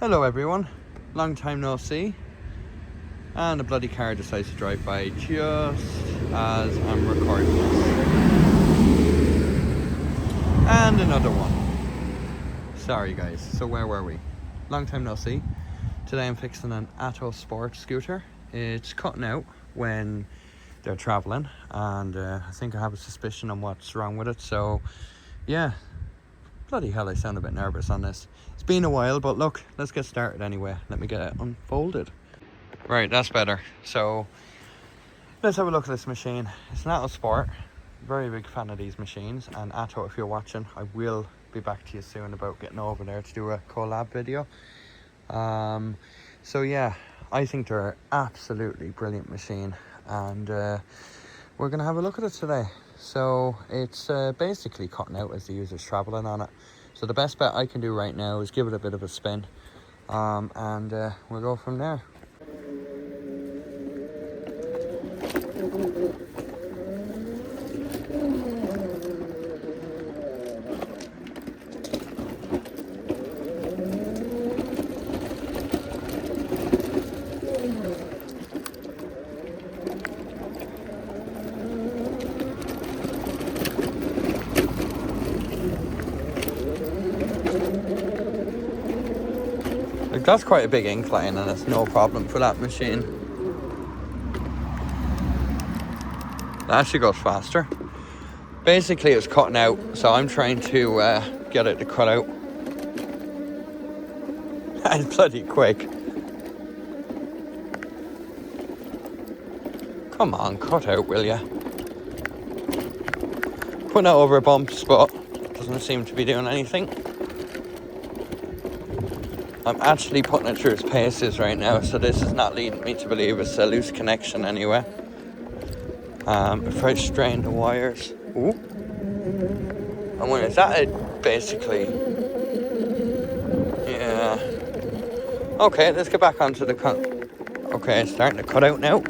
Hello everyone, long time no see, and a bloody car decides to drive by just as I'm recording this. And another one. Sorry guys, so where were we? Long time no see. Today I'm fixing an ATTO Sport scooter. It's cutting out when they're travelling, and I think I have a suspicion on what's wrong with it, so yeah. Bloody hell, I sound a bit nervous on this. It's been a while, but look, let's get started anyway. Let me get it unfolded. Right, that's better. So, let's have a look at this machine. It's an ATTO Sport. Very big fan of these machines. And ATTO, if you're watching, I will be back to you soon about getting over there to do a collab video. So yeah, I think they're an absolutely brilliant machine. And we're going to have a look at it today. So it's basically cutting out as the user's traveling on it. So the best bet I can do right now is give it a bit of a spin, and we'll go from there. That's quite a big incline, and it's no problem for that machine. It actually goes faster. Basically it's cutting out, so I'm trying to get it to cut out. It's bloody quick. Come on, cut out, will ya? Putting it over bumps, but doesn't seem to be doing anything. I'm actually putting it through its paces right now, so this is not leading me to believe it's a loose connection anyway. If I strain the wires, ooh, and when is that it basically? Yeah. Okay, let's get back onto the cut. Okay, it's starting to cut out now.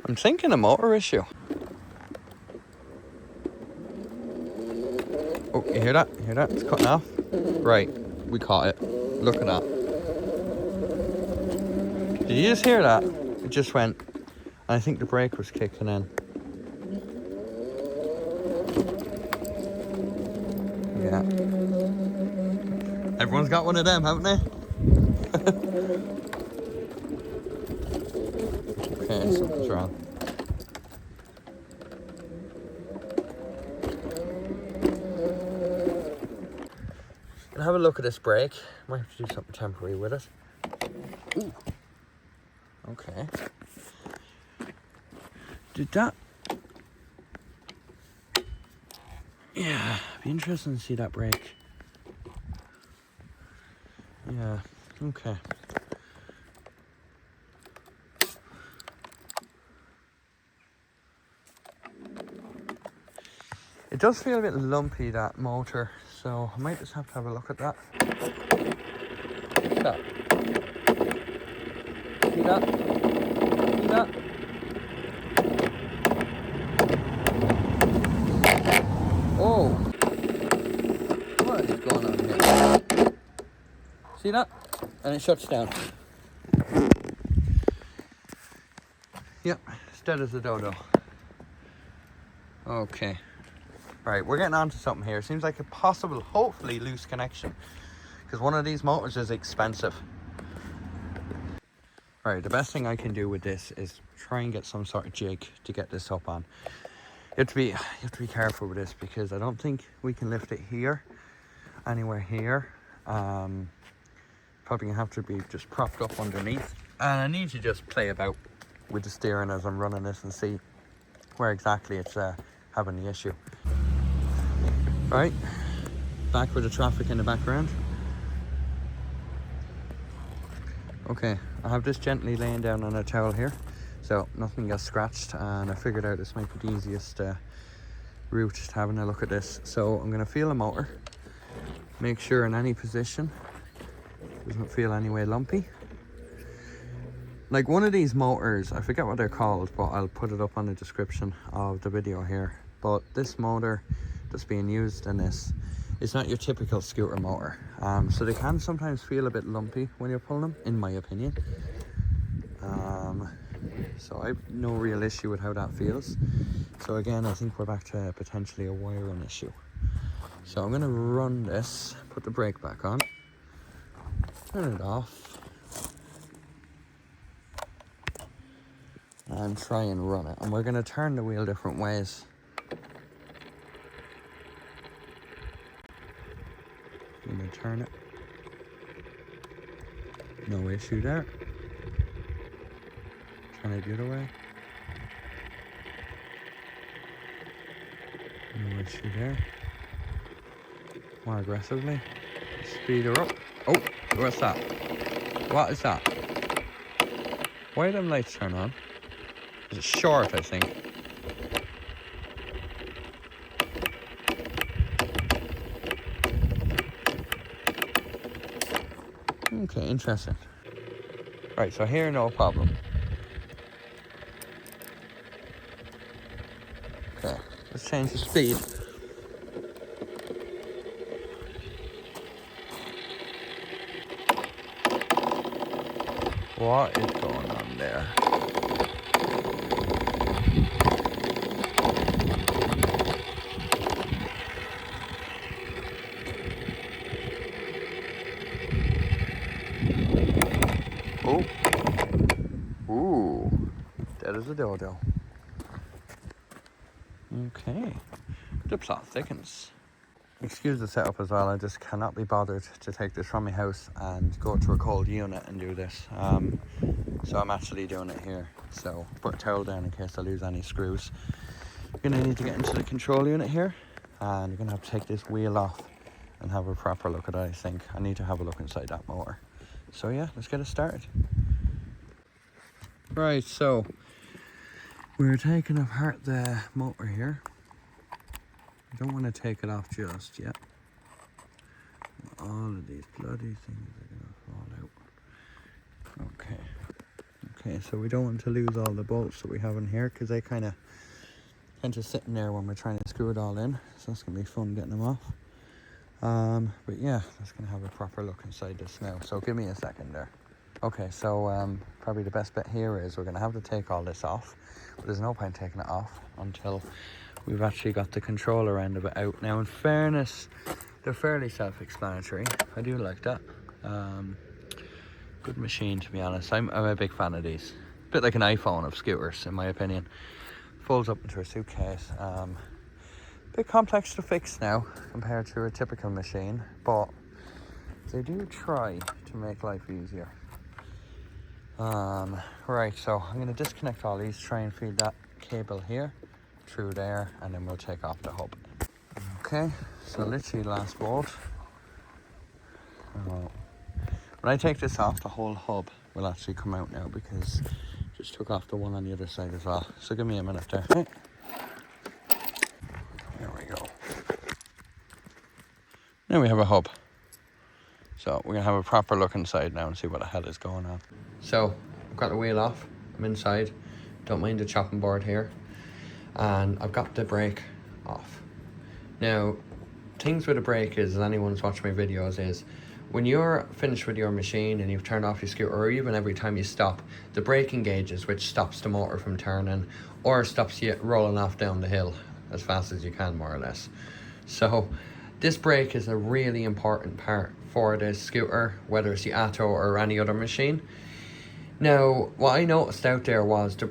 I'm thinking a motor issue. Oh, you hear that? You hear that? It's cutting off. Right, we caught it. Look at that. Did you just hear that? It just went. I think the brake was kicking in. Yeah. Everyone's got one of them, haven't they? Okay, something's wrong. Gonna have a look at this brake. Might have to do something temporary with it. Ooh. Okay. Did that? Yeah, be interesting to see that brake. Yeah, okay. It does feel a bit lumpy, that motor, so I might just have to have a look at that. See that? See that? See that? Oh! What is going on here? See that? And it shuts down. Yep, it's dead as a dodo. Okay. Right, we're getting on to something here. Seems like a possible, hopefully, loose connection. Because one of these motors is expensive. Right, the best thing I can do with this is try and get some sort of jig to get this up on. You have to be careful with this, because I don't think we can lift it here, anywhere here. Probably gonna have to be just propped up underneath. And I need to just play about with the steering as I'm running this and see where exactly it's having the issue. Right, back with the traffic in the background. Okay, I have this gently laying down on a towel here, so nothing gets scratched, and I figured out this might be the easiest route to having a look at this. So I'm going to feel the motor, make sure in any position doesn't feel any way lumpy. Like one of these motors, I forget what they're called, but I'll put it up on the description of the video here. But this motor that's being used in this is not your typical scooter motor. So they can sometimes feel a bit lumpy when you're pulling them, in my opinion. So I've no real issue with how that feels. So again, I think we're back to potentially a wiring issue. So I'm gonna run this, put the brake back on, turn it off, and try and run it. And we're gonna turn the wheel different ways. I'm gonna turn it. No issue there. Turn it the other way. No issue there. More aggressively. Speed her up. Oh, what's that? What is that? Why do them lights turn on? Is it short, I think? Okay, interesting. Right, so here, no problem. Okay, let's change the speed. What is going on there? Oh. Ooh. That is a dodo. Okay. The plot thickens. Excuse the setup as well, I just cannot be bothered to take this from my house and go to a cold unit and do this. So I'm actually doing it here. So put a towel down in case I lose any screws. I'm gonna need to get into the control unit here, and you're gonna have to take this wheel off and have a proper look at it. I think I need to have a look inside that motor. So yeah, let's get it started. Right, so we're taking apart the motor here. I don't want to take it off just yet. All of these bloody things are gonna fall out. Okay, so we don't want to lose all the bolts that we have in here, because they kind of tend to sit in there when we're trying to screw it all in. So it's gonna be fun getting them off. But yeah, let's gonna have a proper look inside this now. So give me a second there. Okay, so probably the best bit here is we're gonna have to take all this off, but there's no point taking it off until we've actually got the controller end of it out. Now, in fairness, they're fairly self-explanatory. I do like that. Good machine, to be honest. I'm a big fan of these. A bit like an iPhone of scooters, in my opinion. Folds up into a suitcase. Bit complex to fix now compared to a typical machine, but they do try to make life easier. Right, so I'm going to disconnect all these, try and feed that cable here through there, and then we'll take off the hub. Okay, so literally last bolt. When I take this off, the whole hub will actually come out now, because I just took off the one on the other side as well. So give me a minute there. Okay. There we go. Now we have a hub. So we're gonna have a proper look inside now and see what the hell is going on. So I've got the wheel off, I'm inside, don't mind the chopping board here, and I've got the brake off. Now, things with a brake is, as anyone's watched my videos, is when you're finished with your machine and you've turned off your scooter, or even every time you stop, the brake engages, which stops the motor from turning or stops you rolling off down the hill as fast as you can, more or less. So this brake is a really important part for the scooter, whether it's the Atto or any other machine. Now, what I noticed out there was the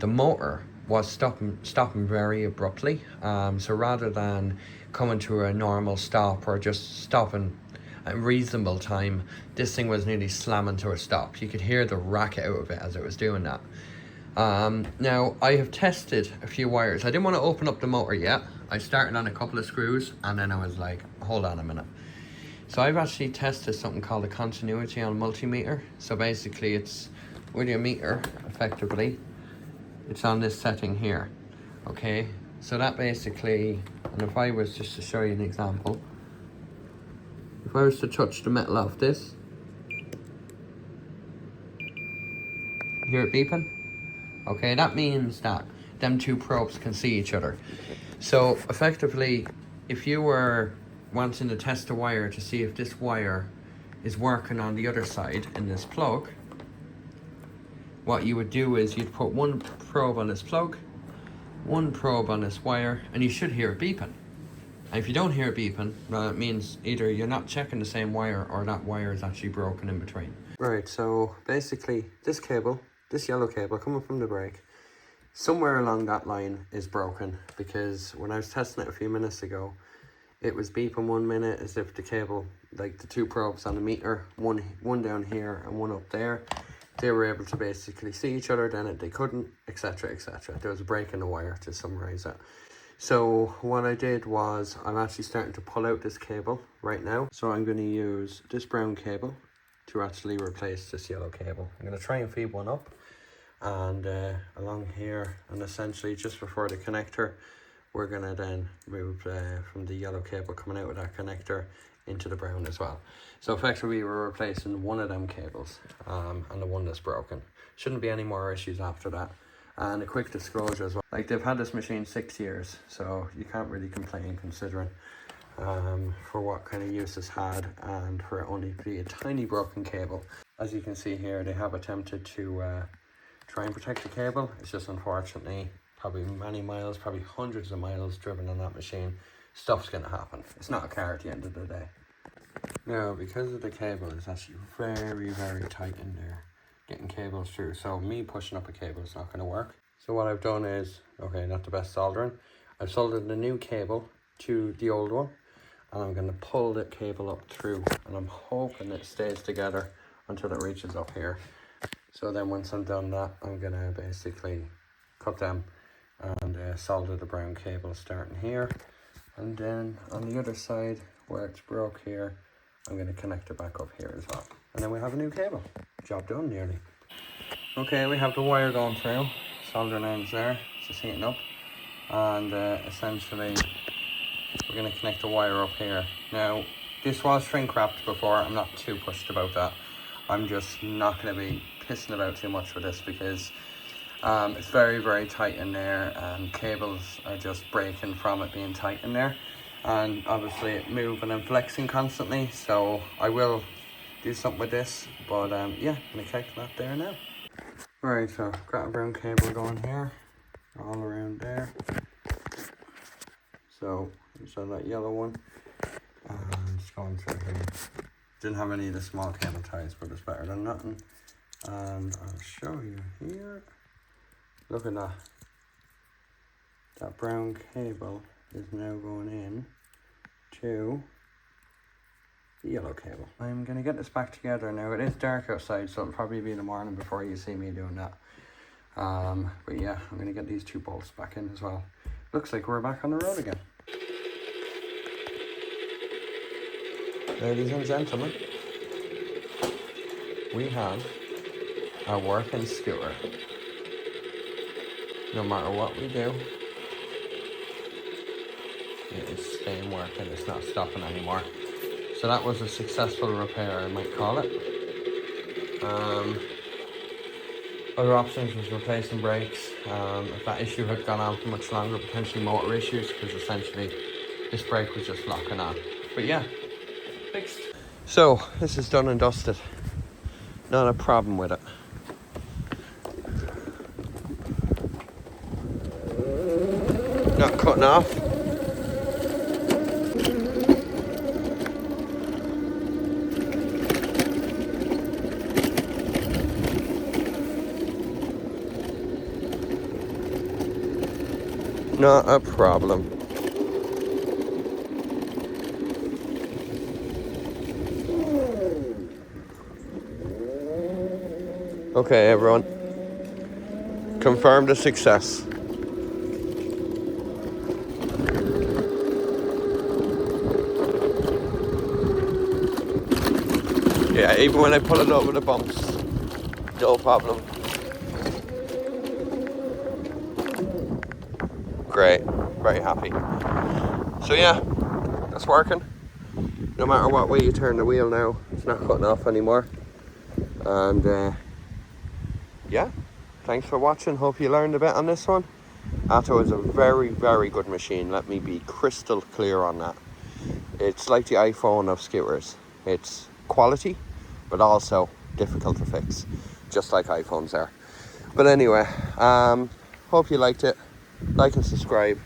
motor was stopping very abruptly. So rather than coming to a normal stop or just stopping at reasonable time, this thing was nearly slamming to a stop. You could hear the racket out of it as it was doing that. Now, I have tested a few wires. I didn't want to open up the motor yet. I started on a couple of screws, and then I was like, hold on a minute. So I've actually tested something called a continuity on multimeter. So basically it's with your meter, effectively, it's on this setting here. Okay, so that basically, and if I was just to show you an example, if I was to touch the metal off this, Hear it beeping? Okay, that means that them two probes can see each other. So effectively, if you were wanting to test a wire to see if this wire is working on the other side in this plug, what you would do is you'd put one probe on this plug, one probe on this wire, and you should hear it beeping. And if you don't hear it beeping, well, it means either you're not checking the same wire or that wire is actually broken in between. Right, so basically this cable, this yellow cable coming from the brake, somewhere along that line is broken, because when I was testing it a few minutes ago, it was beeping 1 minute as if the cable, like the two probes on the meter, one down here and one up there, they were able to basically see each other, then they couldn't, etc, etc. There was a break in the wire, to summarize that. So what I did was, I'm actually starting to pull out this cable right now. So I'm going to use this brown cable to actually replace this yellow cable. I'm going to try and feed one up and along here, and essentially just before the connector, we're going to then move from the yellow cable coming out of that connector into the brown as well. So effectively we're replacing one of them cables and the one that's broken. Shouldn't be any more issues after that. And a quick disclosure as well, like they've had this machine 6 years, so you can't really complain considering for what kind of use it's had, and for it only to be a tiny broken cable. As you can see here, they have attempted to try and protect the cable. It's just unfortunately probably many miles, probably hundreds of miles driven on that machine. Stuff's gonna happen. It's not a car at the end of the day. Now, because of the cable, it's actually very, very tight in there, getting cables through. So me pushing up a cable is not going to work. So what I've done is, okay, not the best soldering. I've soldered the new cable to the old one, and I'm going to pull the cable up through, and I'm hoping it stays together until it reaches up here. So then once I'm done that, I'm going to basically cut them and solder the brown cable starting here. And then on the other side where it's broke here, I'm going to connect it back up here as well. And then we have a new cable. Job done nearly. Okay, we have the wire going through. Soldering ends there. It's just heating up. And essentially, we're going to connect the wire up here. Now, this was shrink wrapped before. I'm not too pushed about that. I'm just not going to be pissing about too much with this, because it's very, very tight in there, and cables are just breaking from it being tight in there. And obviously it moving and flexing constantly, so I will do something with this, but yeah, I'm gonna check that there now. Right, so got a brown cable going here, all around there. So that yellow one, and it's going through here. Didn't have any of the small cable ties, but it's better than nothing. And I'll show you here. Look at that. That brown cable is now going in to the yellow cable. I'm going to get this back together now. It is dark outside, so it'll probably be in the morning before you see me doing that. But yeah, I'm going to get these two bolts back in as well. Looks like we're back on the road again. Ladies and gentlemen, we have a working scooter. No matter what we do, it is staying working. It's not stopping anymore. So that was a successful repair, I might call it. Other options was replacing brakes. If that issue had gone on for much longer, potentially motor issues, because essentially this brake was just locking on. But yeah, fixed. So this is done and dusted. Not a problem with it. Not cutting off. Not a problem. Okay, everyone. Confirmed a success. Yeah, even when I pull it over the bumps, no problem. Great, very happy. So yeah, that's working. No matter what way you turn the wheel now, it's not cutting off anymore. And yeah, thanks for watching. Hope you learned a bit on this one. Atto is a very, very good machine. Let me be crystal clear on that. It's like the iPhone of scooters. It's quality, but also difficult to fix, just like iPhones are. But anyway, hope you liked it. Like and subscribe.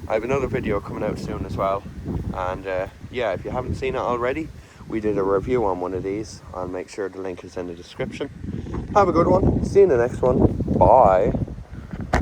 I have another video coming out soon as well. And yeah, if you haven't seen it already, we did a review on one of these. I'll make sure the link is in the description. Have a good one. See you in the next one. Bye.